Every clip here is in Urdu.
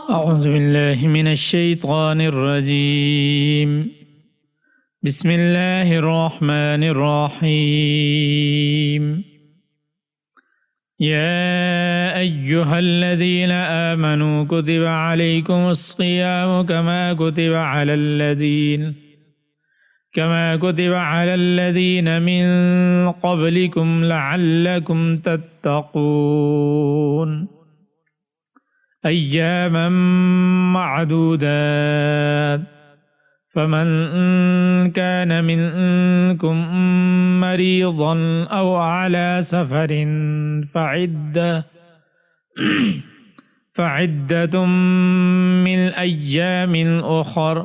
أعوذ بالله من الشيطان الرجيم. بسم الله الرحمن الرحيم. يا أيها الذين آمنوا كتب عليكم الصيام كما كتب على الذين من قبلكم لعلكم تتقون. أياما معدودات. فمن كان منكم مريضا أو على سفر فعدة من أيام أخر.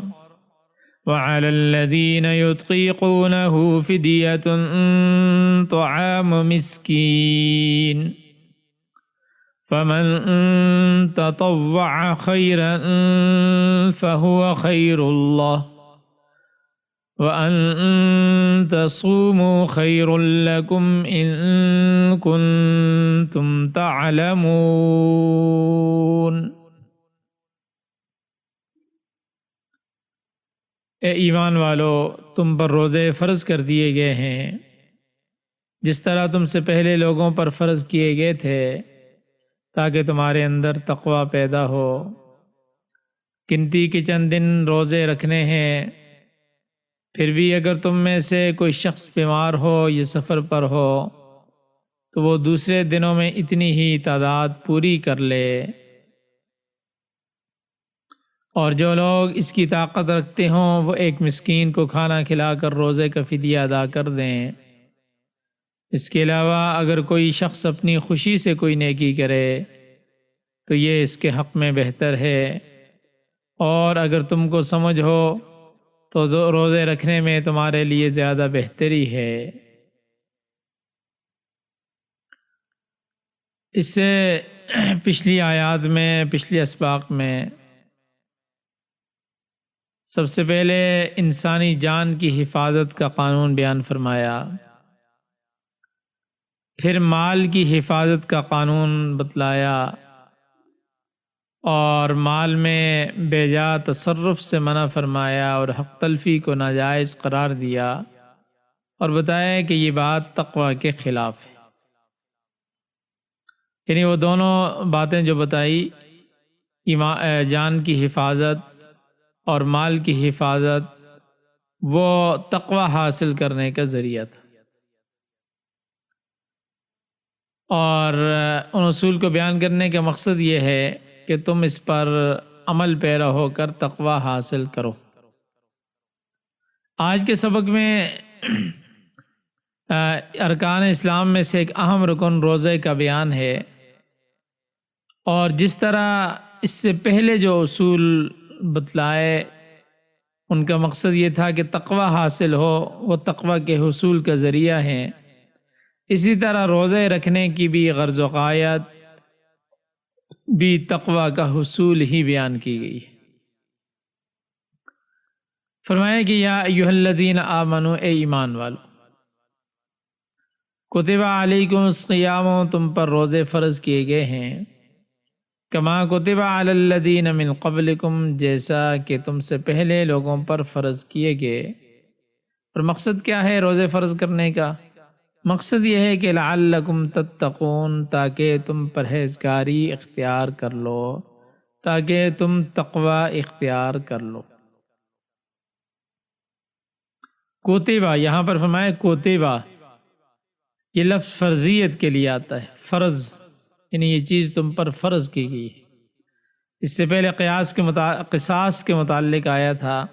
وعلى الذين يطيقونه فدية طعام مسكين. فمن تطوع خيرا فهو خير له، وأن تصوموا خير لكم إن كنتم تعلمون۔ اے ایمان والو، تم پر روزے فرض کر دیے گئے ہیں جس طرح تم سے پہلے لوگوں پر فرض کیے گئے تھے، تاکہ تمہارے اندر تقوی پیدا ہو۔ گنتی کے چند دن روزے رکھنے ہیں، پھر بھی اگر تم میں سے کوئی شخص بیمار ہو یا سفر پر ہو تو وہ دوسرے دنوں میں اتنی ہی تعداد پوری کر لے۔ اور جو لوگ اس کی طاقت رکھتے ہوں وہ ایک مسکین کو کھانا کھلا کر روزے کا فدیہ ادا کر دیں۔ اس کے علاوہ اگر کوئی شخص اپنی خوشی سے کوئی نیکی کرے تو یہ اس کے حق میں بہتر ہے، اور اگر تم کو سمجھ ہو تو روزے رکھنے میں تمہارے لیے زیادہ بہتری ہے۔ اس سے پچھلی آیات میں، پچھلی اسباق میں سب سے پہلے انسانی جان کی حفاظت کا قانون بیان فرمایا، پھر مال کی حفاظت کا قانون بتلایا، اور مال میں بے جا تصرف سے منع فرمایا اور حق تلفی کو ناجائز قرار دیا، اور بتایا کہ یہ بات تقوی کے خلاف ہے۔ یعنی وہ دونوں باتیں جو بتائی، جان کی حفاظت اور مال کی حفاظت، وہ تقوی حاصل کرنے کا ذریعہ تھا، اور ان اصول کو بیان کرنے کا مقصد یہ ہے کہ تم اس پر عمل پیرا ہو کر تقوی حاصل کرو۔ آج کے سبق میں ارکان اسلام میں سے ایک اہم رکن روزے کا بیان ہے، اور جس طرح اس سے پہلے جو اصول بتلائے ان کا مقصد یہ تھا کہ تقوی حاصل ہو، وہ تقوی کے حصول کا ذریعہ ہیں، اسی طرح روزے رکھنے کی بھی غرض و غایت بھی تقوی کا حصول ہی بیان کی گئی۔ فرمایا کہ یا ایھا الذین آمنوا، اے ایمان والو، کتب علیکم الصیام، تم پر روزے فرض کیے گئے ہیں، کما کتب علی الذین من قبلکم، جیسا کہ تم سے پہلے لوگوں پر فرض کیے گئے۔ اور مقصد کیا ہے روزے فرض کرنے کا؟ مقصد یہ ہے کہ لعلکم تتقون، تاکہ تم پرہیزگاری اختیار کر لو، تاکہ تم تقوی اختیار کر لو۔ کوتبہ، یہاں پر فرمایا کوتبہ، یہ لفظ فرضیت کے لیے آتا ہے، فرض، یعنی یہ چیز تم پر فرض کی گئی ہے۔ اس سے پہلے قصاص کے متعلق آیا تھا،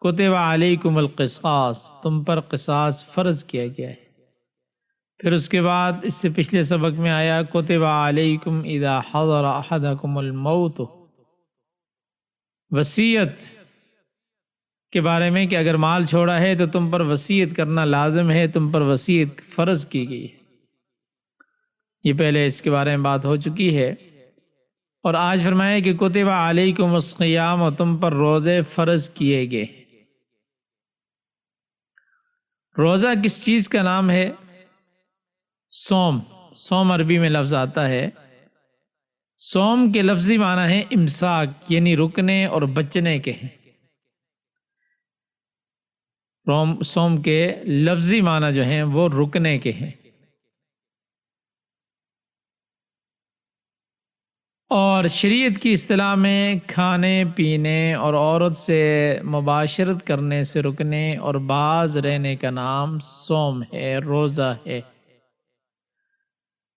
کتب علیکم القصاص، تم پر قصاص فرض کیا گیا ہے۔ پھر اس کے بعد اس سے پچھلے سبق میں آیا کتب علیکم اذا حضر احدکم الموت، وصیت کے بارے میں کہ اگر مال چھوڑا ہے تو تم پر وصیت کرنا لازم ہے، تم پر وصیت فرض کی گئی ہے۔ یہ پہلے اس کے بارے میں بات ہو چکی ہے۔ اور آج فرمایا کہ کتب علیکم الصیام، اور تم پر روزے فرض کیے گئے۔ روزہ کس چیز کا نام ہے؟ صوم۔ صوم عربی میں لفظ آتا ہے۔ صوم کے لفظی معنی ہے امساک، یعنی رکنے اور بچنے کے ہیں۔ صوم کے لفظی معنی جو ہیں وہ رکنے کے ہیں۔ اور شریعت کی اصطلاح میں کھانے پینے اور عورت سے مباشرت کرنے سے رکنے اور باز رہنے کا نام صوم ہے، روزہ ہے۔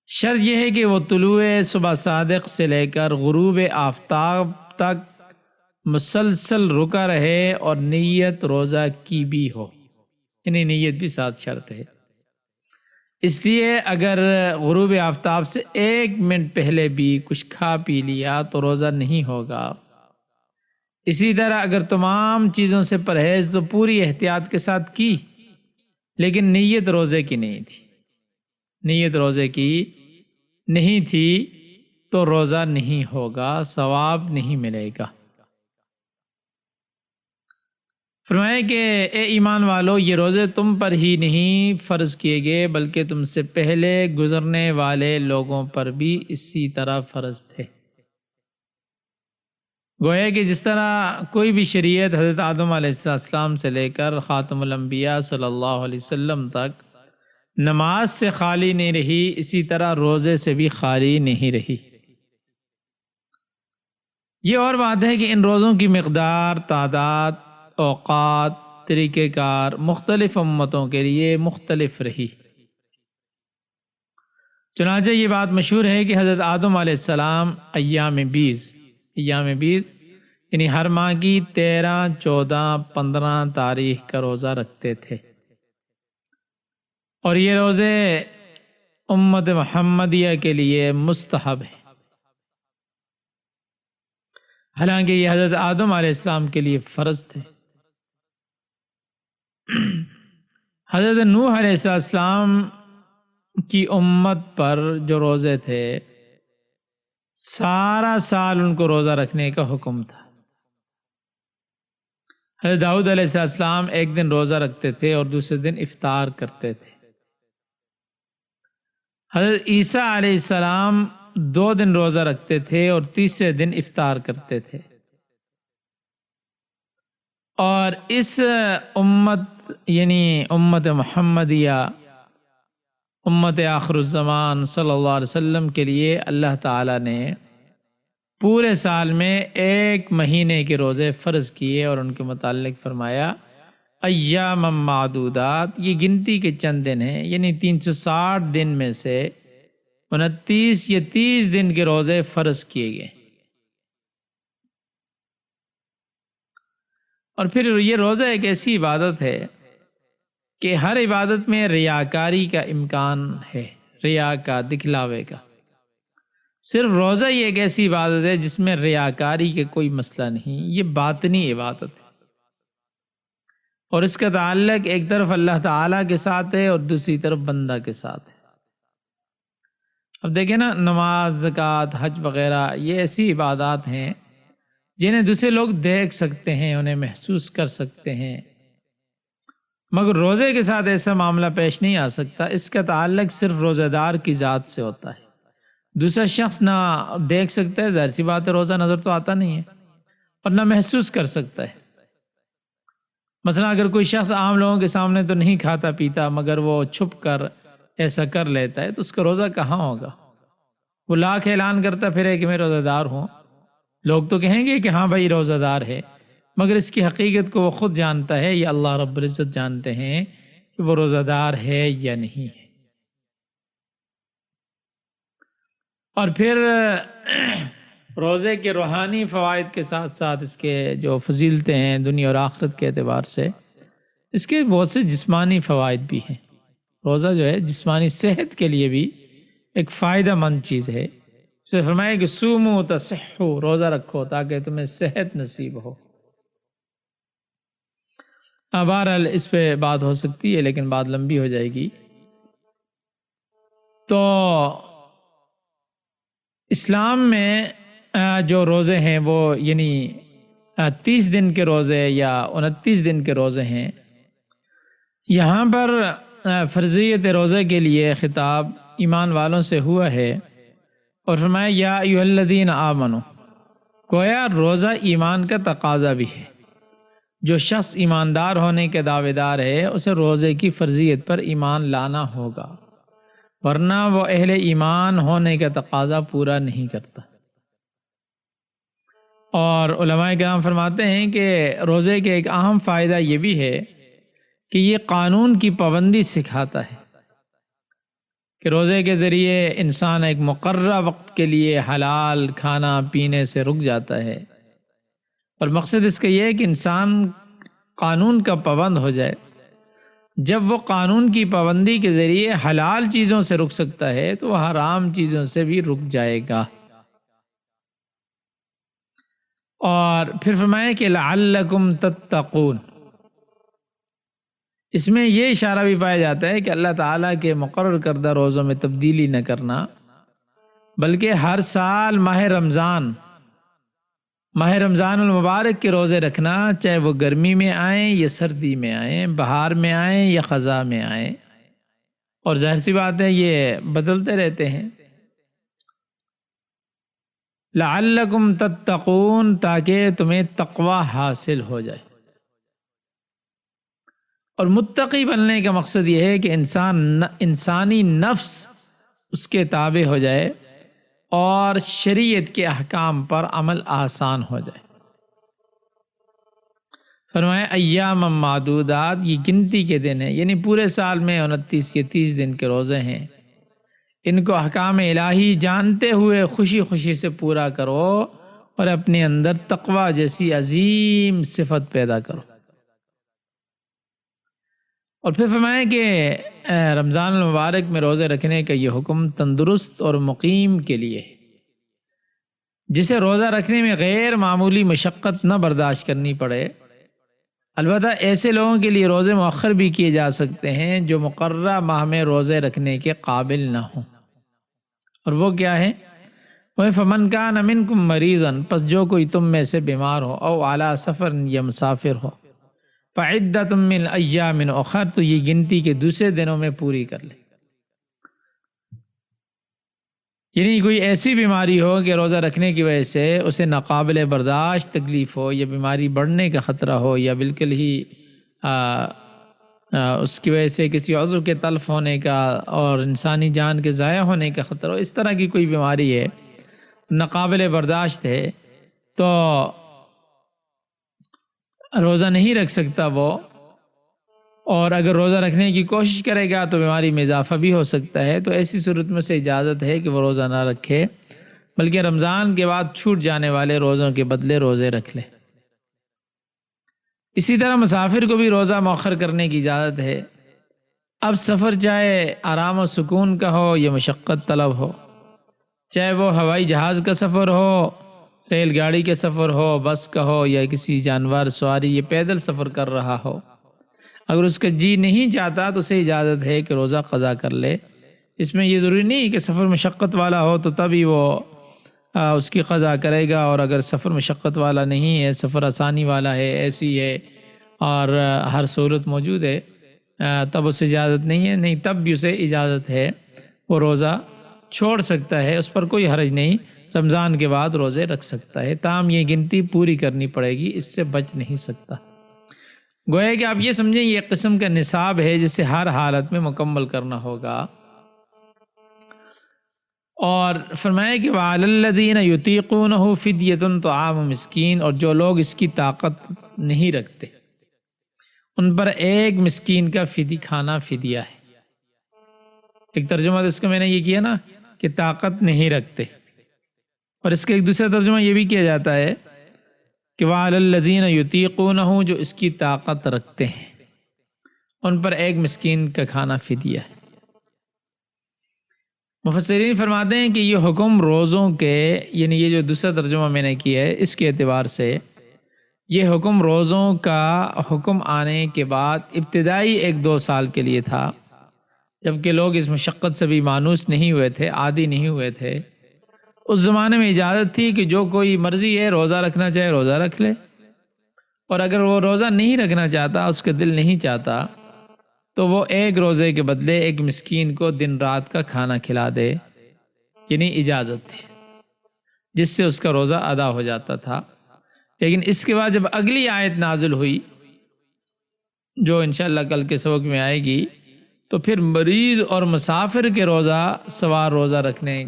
شرط یہ ہے کہ وہ طلوع صبح صادق سے لے کر غروب آفتاب تک مسلسل رکا رہے اور نیت روزہ کی بھی ہو، یعنی نیت بھی ساتھ شرط ہے۔ اس لیے اگر غروب آفتاب سے 1 منٹ پہلے بھی کچھ کھا پی لیا تو روزہ نہیں ہوگا۔ اسی طرح اگر تمام چیزوں سے پرہیز تو پوری احتیاط کے ساتھ کی، لیکن نیت روزے کی نہیں تھی، نیت روزے کی نہیں تھی تو روزہ نہیں ہوگا، ثواب نہیں ملے گا۔ فرمایا کہ اے ایمان والو، یہ روزے تم پر ہی نہیں فرض کیے گئے بلکہ تم سے پہلے گزرنے والے لوگوں پر بھی اسی طرح فرض تھے۔ گویا کہ جس طرح کوئی بھی شریعت حضرت آدم علیہ السلام سے لے کر خاتم الانبیاء صلی اللہ علیہ وسلم تک نماز سے خالی نہیں رہی، اسی طرح روزے سے بھی خالی نہیں رہی۔ یہ اور بات ہے کہ ان روزوں کی مقدار، تعداد، اوقات، طریقہ کار مختلف امتوں کے لیے مختلف رہی۔ چنانچہ یہ بات مشہور ہے کہ حضرت آدم علیہ السلام ایام بیز یعنی ہر ماہ کی 13، 14، 15 تاریخ کا روزہ رکھتے تھے، اور یہ روزے امت محمدیہ کے لیے مستحب ہیں، حالانکہ یہ حضرت آدم علیہ السلام کے لیے فرض تھے۔ حضرت نوح علیہ السلام کی امت پر جو روزے تھے، سارا سال ان کو روزہ رکھنے کا حکم تھا۔ حضرت داؤد علیہ السلام 1 دن روزہ رکھتے تھے اور دوسرے دن افطار کرتے تھے۔ حضرت عیسیٰ علیہ السلام 2 دن روزہ رکھتے تھے اور تیسرے دن افطار کرتے تھے۔ اور اس امت یعنی امت محمدیہ، امت آخر الزمان صلی اللہ علیہ وسلم کے لیے اللہ تعالیٰ نے پورے سال میں 1 مہینے کے روزے فرض کیے، اور ان کے متعلق فرمایا ایام معدودات، یہ گنتی کے چند دن ہیں، یعنی 360 دن میں سے 29 یا 30 دن کے روزے فرض کیے گئے۔ اور پھر یہ روزہ ایک ایسی عبادت ہے کہ ہر عبادت میں ریاکاری کا امکان ہے، ریا کا، دکھلاوے کا۔ صرف روزہ ہی ایک ایسی عبادت ہے جس میں ریاکاری کے کوئی مسئلہ نہیں، یہ باطنی عبادت ہے، اور اس کا تعلق ایک طرف اللہ تعالیٰ کے ساتھ ہے اور دوسری طرف بندہ کے ساتھ ہے۔ اب دیکھیں نا، نماز، زکوٰۃ، حج وغیرہ یہ ایسی عبادات ہیں جنہیں دوسرے لوگ دیکھ سکتے ہیں، انہیں محسوس کر سکتے ہیں، مگر روزے کے ساتھ ایسا معاملہ پیش نہیں آ سکتا۔ اس کا تعلق صرف روزہ دار کی ذات سے ہوتا ہے، دوسرا شخص نہ دیکھ سکتا ہے، ظاہر سی بات ہے روزہ نظر تو آتا نہیں ہے، اور نہ محسوس کر سکتا ہے۔ مثلا اگر کوئی شخص عام لوگوں کے سامنے تو نہیں کھاتا پیتا، مگر وہ چھپ کر ایسا کر لیتا ہے، تو اس کا روزہ کہاں ہوگا؟ وہ لاکھ اعلان کرتا پھرے کہ میں روزہ دار ہوں، لوگ تو کہیں گے کہ ہاں بھائی روزہ دار ہے، مگر اس کی حقیقت کو وہ خود جانتا ہے، یا اللہ رب العزت جانتے ہیں کہ وہ روزہ دار ہے یا نہیں ہے۔ اور پھر روزے کے روحانی فوائد کے ساتھ ساتھ اس کے جو فضیلتیں ہیں دنیا اور آخرت کے اعتبار سے، اس کے بہت سے جسمانی فوائد بھی ہیں۔ روزہ جو ہے جسمانی صحت کے لیے بھی ایک فائدہ مند چیز ہے۔ اسے فرمایا کہ سومو تصحو، روزہ رکھو تاکہ تمہیں صحت نصیب ہو۔ بہرحال اس پہ بات ہو سکتی ہے لیکن بات لمبی ہو جائے گی۔ تو اسلام میں جو روزے ہیں وہ یعنی 30 دن کے روزے یا 29 دن کے روزے ہیں، یہاں پر فرضیت روزے کے لیے خطاب ایمان والوں سے ہوا ہے، اور فرمایا یا ایھا الذین آمنو، گویا روزہ ایمان کا تقاضا بھی ہے۔ جو شخص ایماندار ہونے کے دعوے دار ہے اسے روزے کی فرضیت پر ایمان لانا ہوگا، ورنہ وہ اہل ایمان ہونے کا تقاضا پورا نہیں کرتا۔ اور علماء کرام فرماتے ہیں کہ روزے کے ایک اہم فائدہ یہ بھی ہے کہ یہ قانون کی پابندی سکھاتا ہے کہ روزے کے ذریعے انسان ایک مقررہ وقت کے لیے حلال کھانا پینے سے رک جاتا ہے، اور مقصد اس کا یہ ہے کہ انسان قانون کا پابند ہو جائے۔ جب وہ قانون کی پابندی کے ذریعے حلال چیزوں سے رک سکتا ہے تو وہ حرام چیزوں سے بھی رک جائے گا۔ اور پھر فرمایا کہ لعلکم تتقون، اس میں یہ اشارہ بھی پایا جاتا ہے کہ اللہ تعالیٰ کے مقرر کردہ روزوں میں تبدیلی نہ کرنا، بلکہ ہر سال ماہ رمضان المبارک کے روزے رکھنا، چاہے وہ گرمی میں آئیں یا سردی میں آئیں، بہار میں آئیں یا خزاں میں آئیں، اور ظاہر سی بات ہے یہ بدلتے رہتے ہیں۔ لعلکم تتقون، تاکہ تمہیں تقوی حاصل ہو جائے۔ اور متقی بننے کا مقصد یہ ہے کہ انسانی نفس اس کے تابع ہو جائے اور شریعت کے احکام پر عمل آسان ہو جائے۔ فرمایا ایام معدودات، یہ گنتی کے دن ہیں، یعنی پورے سال میں 29 یا 30 دن کے روزے ہیں، ان کو احکام الہی جانتے ہوئے خوشی خوشی سے پورا کرو اور اپنے اندر تقوی جیسی عظیم صفت پیدا کرو۔ اور پھر فرمایا کہ رمضان المبارک میں روزے رکھنے کا یہ حکم تندرست اور مقیم کے لیے ہے، جسے روزہ رکھنے میں غیر معمولی مشقت نہ برداشت کرنی پڑے۔ البتہ ایسے لوگوں کے لیے روزے مؤخر بھی کیے جا سکتے ہیں جو مقررہ ماہ میں روزے رکھنے کے قابل نہ ہوں، اور وہ کیا ہے؟ وہ فمن کان منکم مریضا، پس جو کوئی تم میں سے بیمار ہو، او علی سفر، یا مسافر ہو، فعدۃ من ایام اخر، تو یہ گنتی کے دوسرے دنوں میں پوری کر لے۔ یعنی کوئی ایسی بیماری ہو کہ روزہ رکھنے کی وجہ سے اسے ناقابل برداشت تکلیف ہو، یا بیماری بڑھنے کا خطرہ ہو، یا بالکل ہی اس کی وجہ سے کسی عضو کے تلف ہونے کا اور انسانی جان کے ضائع ہونے کا خطرہ ہو، اس طرح کی کوئی بیماری ہے، ناقابل برداشت ہے، تو روزہ نہیں رکھ سکتا وہ، اور اگر روزہ رکھنے کی کوشش کرے گا تو بیماری میں اضافہ بھی ہو سکتا ہے، تو ایسی صورت میں سے اجازت ہے کہ وہ روزہ نہ رکھے، بلکہ رمضان کے بعد چھوٹ جانے والے روزوں کے بدلے روزے رکھ لے۔ اسی طرح مسافر کو بھی روزہ مؤخر کرنے کی اجازت ہے۔ اب سفر چاہے آرام و سکون کا ہو یا مشقت طلب ہو، چاہے وہ ہوائی جہاز کا سفر ہو، ریل گاڑی کے سفر ہو، بس کا ہو، یا کسی جانور سواری یا پیدل سفر کر رہا ہو، اگر اس کا جی نہیں چاہتا تو اسے اجازت ہے کہ روزہ قضا کر لے۔ اس میں یہ ضروری نہیں کہ سفر مشقت والا ہو تو تبھی وہ اس کی قضا کرے گا، اور اگر سفر مشقت والا نہیں ہے، سفر آسانی والا ہے، ایسی ہے اور ہر سہولت موجود ہے، تب اسے اجازت نہیں ہے، نہیں تب بھی اسے اجازت ہے، وہ روزہ چھوڑ سکتا ہے، اس پر کوئی حرج نہیں، رمضان کے بعد روزے رکھ سکتا ہے، تاہم یہ گنتی پوری کرنی پڑے گی، اس سے بچ نہیں سکتا۔ گویا کہ آپ یہ سمجھیں یہ ایک قسم کا نصاب ہے جسے ہر حالت میں مکمل کرنا ہوگا۔ اور فرمایا کہ وَعَلَى الَّذِينَ يُطِيقُونَهُ فِدْيَةٌ طَعَامُ مسکین، اور جو لوگ اس کی طاقت نہیں رکھتے ان پر ایک مسکین کا کھانا فدیہ ہے۔ ایک ترجمہ تو اس کا میں نے یہ کیا نا کہ طاقت نہیں رکھتے، اور اس کا ایک دوسرا ترجمہ یہ بھی کیا جاتا ہے کہ وَعَلَى الَّذِينَ يُطِيقُونَهُ، جو اس کی طاقت رکھتے ہیں ان پر ایک مسکین کا کھانا فدیہ ہے۔ مفسرین فرماتے ہیں کہ یہ حکم روزوں کے، یعنی یہ جو دوسرا ترجمہ میں نے کیا ہے اس کے اعتبار سے یہ حکم روزوں کا حکم آنے کے بعد ابتدائی 1-2 سال کے لیے تھا، جبکہ لوگ اس مشقت سے بھی مانوس نہیں ہوئے تھے، عادی نہیں ہوئے تھے۔ اس زمانے میں اجازت تھی کہ جو کوئی مرضی ہے روزہ رکھنا چاہے روزہ رکھ لے، اور اگر وہ روزہ نہیں رکھنا چاہتا، اس کا دل نہیں چاہتا، تو وہ ایک روزے کے بدلے ایک مسکین کو دن رات کا کھانا کھلا دے، یعنی اجازت تھی، جس سے اس کا روزہ ادا ہو جاتا تھا۔ لیکن اس کے بعد جب اگلی آیت نازل ہوئی، جو انشاءاللہ کل کے سبق میں آئے گی، تو پھر مریض اور مسافر کے روزہ سوار روزہ رکھنے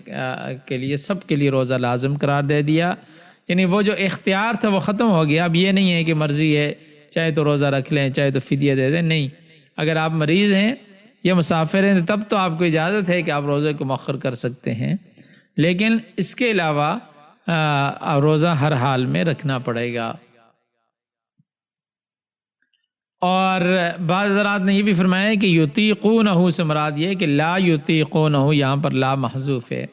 کے لیے سب کے لیے روزہ لازم قرار دے دیا، یعنی وہ جو اختیار تھا وہ ختم ہو گیا۔ اب یہ نہیں ہے کہ مرضی ہے چاہے تو روزہ رکھ لیں چاہے تو فدیہ دے دیں، نہیں، اگر آپ مریض ہیں یا مسافر ہیں تب تو آپ کو اجازت ہے کہ آپ روزے کو مؤخر کر سکتے ہیں، لیکن اس کے علاوہ روزہ ہر حال میں رکھنا پڑے گا۔ اور بعض حضرات نے یہ بھی فرمایا کہ یطیقونہ سے مراد یہ ہے کہ لا یطیقونہ، یہاں پر لا محذوف ہے،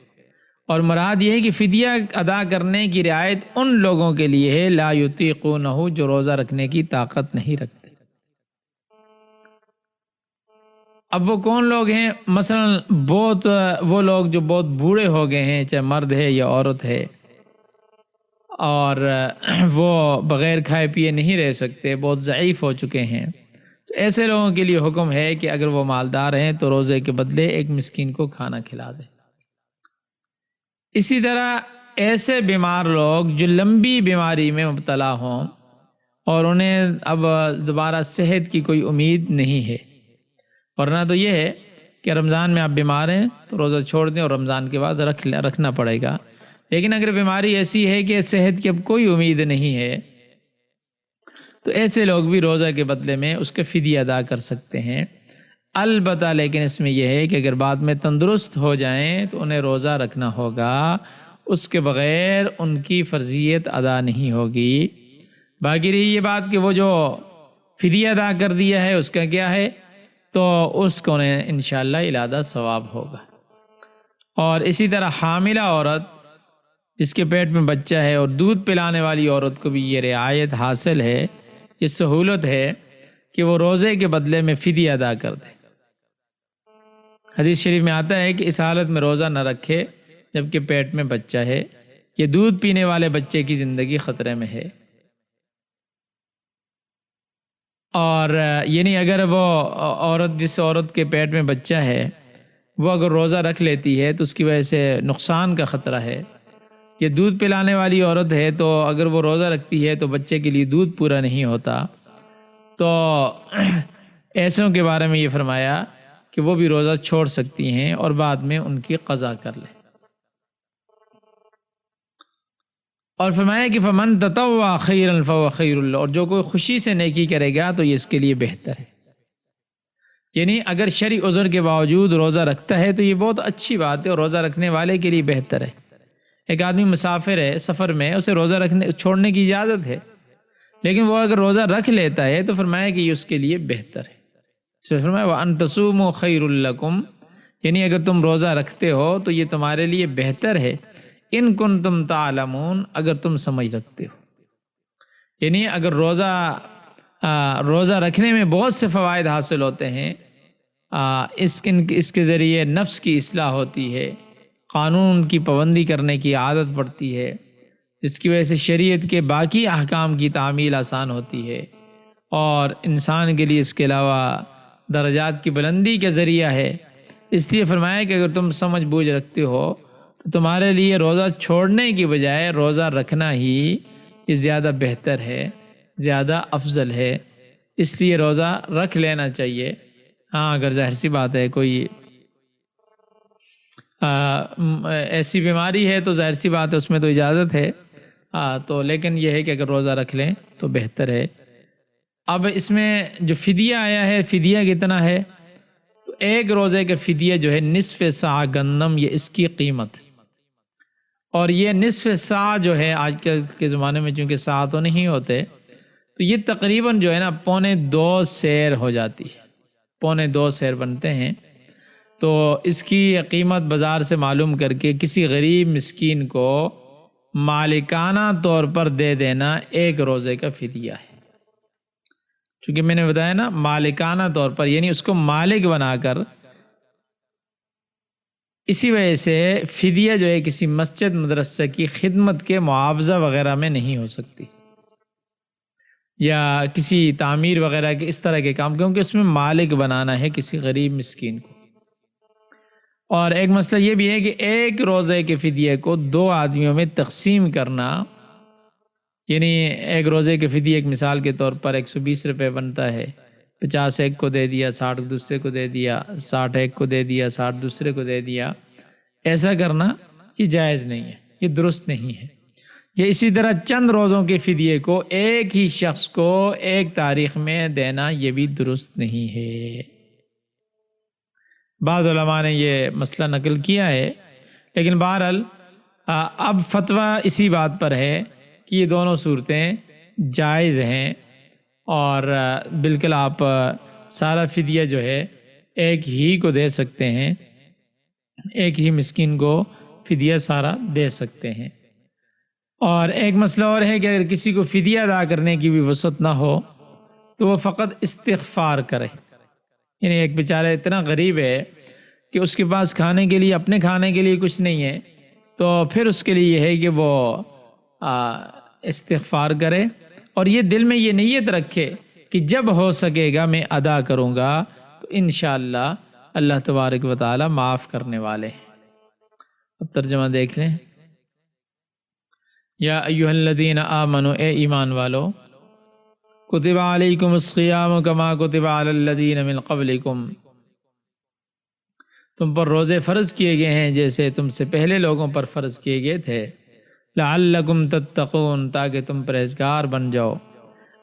اور مراد یہ ہے کہ فدیہ ادا کرنے کی رعایت ان لوگوں کے لیے ہے لا یطیقونہ جو روزہ رکھنے کی طاقت نہیں رکھتے۔ اب وہ کون لوگ ہیں؟ مثلا وہ لوگ جو بہت بوڑھے ہو گئے ہیں، چاہے مرد ہے یا عورت ہے، اور وہ بغیر کھائے پیے نہیں رہ سکتے، بہت ضعیف ہو چکے ہیں، تو ایسے لوگوں کے لیے حکم ہے کہ اگر وہ مالدار ہیں تو روزے کے بدلے ایک مسکین کو کھانا کھلا دیں۔ اسی طرح ایسے بیمار لوگ جو لمبی بیماری میں مبتلا ہوں اور انہیں اب دوبارہ صحت کی کوئی امید نہیں ہے، ورنہ تو یہ ہے کہ رمضان میں آپ بیمار ہیں تو روزہ چھوڑ دیں اور رمضان کے بعد رکھنا پڑے گا، لیکن اگر بیماری ایسی ہے کہ صحت کی اب کوئی امید نہیں ہے تو ایسے لوگ بھی روزہ کے بدلے میں اس کا فدیہ ادا کر سکتے ہیں۔ البتہ لیکن اس میں یہ ہے کہ اگر بعد میں تندرست ہو جائیں تو انہیں روزہ رکھنا ہوگا، اس کے بغیر ان کی فرضیت ادا نہیں ہوگی۔ باقی رہی یہ بات کہ وہ جو فدیہ ادا کر دیا ہے اس کا کیا ہے، تو اس کو انہیں انشاءاللہ الادا ثواب ہوگا۔ اور اسی طرح حاملہ عورت جس کے پیٹ میں بچہ ہے اور دودھ پلانے والی عورت کو بھی یہ رعایت حاصل ہے، یہ سہولت ہے کہ وہ روزے کے بدلے میں فدیہ ادا کر دے۔ حدیث شریف میں آتا ہے کہ اس حالت میں روزہ نہ رکھے جبکہ پیٹ میں بچہ ہے، یہ دودھ پینے والے بچے کی زندگی خطرے میں ہے۔ اور یعنی اگر وہ جس عورت کے پیٹ میں بچہ ہے وہ اگر روزہ رکھ لیتی ہے تو اس کی وجہ سے نقصان کا خطرہ ہے۔ یہ دودھ پلانے والی عورت ہے تو اگر وہ روزہ رکھتی ہے تو بچے کے لیے دودھ پورا نہیں ہوتا، تو ایسوں کے بارے میں یہ فرمایا کہ وہ بھی روزہ چھوڑ سکتی ہیں اور بعد میں ان کی قضا کر لیں۔ اور فرمایا کہ فمن تطوع خیرا فهو خیر له، اور جو کوئی خوشی سے نیکی کرے گا تو یہ اس کے لیے بہتر ہے۔ یعنی اگر شرعی عذر کے باوجود روزہ رکھتا ہے تو یہ بہت اچھی بات ہے اور روزہ رکھنے والے کے لیے بہتر ہے۔ ایک آدمی مسافر ہے، سفر میں، اسے روزہ چھوڑنے کی اجازت ہے، لیکن وہ اگر روزہ رکھ لیتا ہے تو فرمایا کہ یہ اس کے لیے بہتر ہے۔ فرمایا وَأَن تَصُومُوا خَيْرٌ لَكُمْ، یعنی اگر تم روزہ رکھتے ہو تو یہ تمہارے لیے بہتر ہے، ان کنتم تعلمون، اگر تم سمجھ رکھتے ہو۔ یعنی اگر روزہ رکھنے میں بہت سے فوائد حاصل ہوتے ہیں، اس کے ذریعے نفس کی اصلاح ہوتی ہے، قانون کی پابندی کرنے کی عادت پڑتی ہے، جس کی وجہ سے شریعت کے باقی احکام کی تعمیل آسان ہوتی ہے، اور انسان کے لیے اس کے علاوہ درجات کی بلندی کا ذریعہ ہے۔ اس لیے فرمایا کہ اگر تم سمجھ بوجھ رکھتے ہو تو تمہارے لیے روزہ چھوڑنے کی بجائے روزہ رکھنا ہی یہ زیادہ بہتر ہے، زیادہ افضل ہے، اس لیے روزہ رکھ لینا چاہیے۔ ہاں اگر ظاہر سی بات ہے کوئی ایسی بیماری ہے تو ظاہر سی بات ہے اس میں تو اجازت ہے، تو لیکن یہ ہے کہ اگر روزہ رکھ لیں تو بہتر ہے۔ اب اس میں جو فدیہ آیا ہے، فدیہ کتنا ہے؟ تو ایک روزے کا فدیہ جو ہے نصف صاع گندم، یہ اس کی قیمت، اور یہ نصف صاع جو ہے آج کل کے زمانے میں چونکہ صاع تو نہیں ہوتے، تو یہ تقریباً جو ہے نا 2.25 سیر ہو جاتی ہے، 2.25 سیر بنتے ہیں۔ تو اس کی قیمت بازار سے معلوم کر کے کسی غریب مسکین کو مالکانہ طور پر دے دینا ایک روزے کا فدیہ ہے۔ چونکہ میں نے بتایا نا مالکانہ طور پر، یعنی اس کو مالک بنا کر، اسی وجہ سے فدیہ جو ہے کسی مسجد مدرسہ کی خدمت کے معاوضہ وغیرہ میں نہیں ہو سکتی، یا کسی تعمیر وغیرہ کے اس طرح کے کام، کیونکہ اس میں مالک بنانا ہے کسی غریب مسکین کو۔ اور ایک مسئلہ یہ بھی ہے کہ ایک روزے کے فدیے کو 2 آدمیوں میں تقسیم کرنا، یعنی ایک روزے کے فدیے ایک مثال کے طور پر 120 روپے بنتا ہے، 50 ایک کو دے دیا، 60 دوسرے کو دے دیا، 60 ایک کو دے دیا، 60 دوسرے کو دے دیا، ایسا کرنا یہ جائز نہیں ہے، یہ درست نہیں ہے۔ یہ اسی طرح چند روزوں کے فدیے کو ایک ہی شخص کو ایک تاریخ میں دینا یہ بھی درست نہیں ہے۔ بعض علماء نے یہ مسئلہ نقل کیا ہے، لیکن بہرحال اب فتویٰ اسی بات پر ہے کہ یہ دونوں صورتیں جائز ہیں، اور بالکل آپ سارا فدیہ جو ہے ایک ہی کو دے سکتے ہیں، ایک ہی مسکین کو فدیہ سارا دے سکتے ہیں۔ اور ایک مسئلہ اور ہے کہ اگر کسی کو فدیہ ادا کرنے کی بھی وسعت نہ ہو تو وہ فقط استغفار کرے، یعنی ایک بیچارہ اتنا غریب ہے کہ اس کے پاس کھانے کے لیے، اپنے کھانے کے لیے کچھ نہیں ہے، تو پھر اس کے لیے یہ ہے کہ وہ استغفار کرے، اور یہ دل میں یہ نیت رکھے کہ جب ہو سکے گا میں ادا کروں گا، تو انشاءاللہ اللہ تبارک و تعالی معاف کرنے والے ہیں۔ اب ترجمہ دیکھ لیں۔ یا ایھا الذین آمنوا، اے ایمان والو، کتب علیکم الصیام کما کتب علی الذین من قبلکم، تم پر روزے فرض کیے گئے ہیں جیسے تم سے پہلے لوگوں پر فرض کیے گئے تھے، لعلکم تتقون، تاکہ تم پرہیزگار بن جاؤ،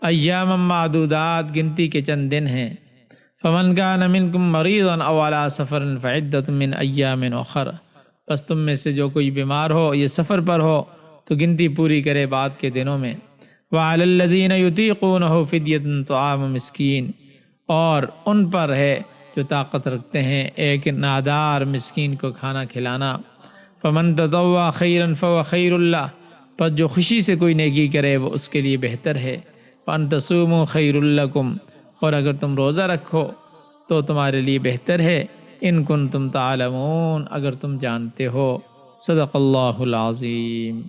ایاما معدودات، گنتی کے چند دن ہیں، فمن کان منکم مریضا او علی سفر فعدۃ من ایام اخر، بس تم میں سے جو کوئی بیمار ہو، یہ سفر پر ہو، تو گنتی پوری کرے بعد کے دنوں میں۔ وعلی الذین یطیقونہ فدیۃ طعام مسکین، اور ان پر ہے جو طاقت رکھتے ہیں ایک نادار مسکین کو کھانا کھلانا۔ فمن تطوع خیرا فهو خیر اللہ، پس جو خوشی سے کوئی نیکی کرے وہ اس کے لیے بہتر ہے۔ وان تصوموا خیر لکم، اور اگر تم روزہ رکھو تو تمہارے لیے بہتر ہے، ان کنتم تعلمون، اگر تم جانتے ہو۔ صدق اللہ العظیم۔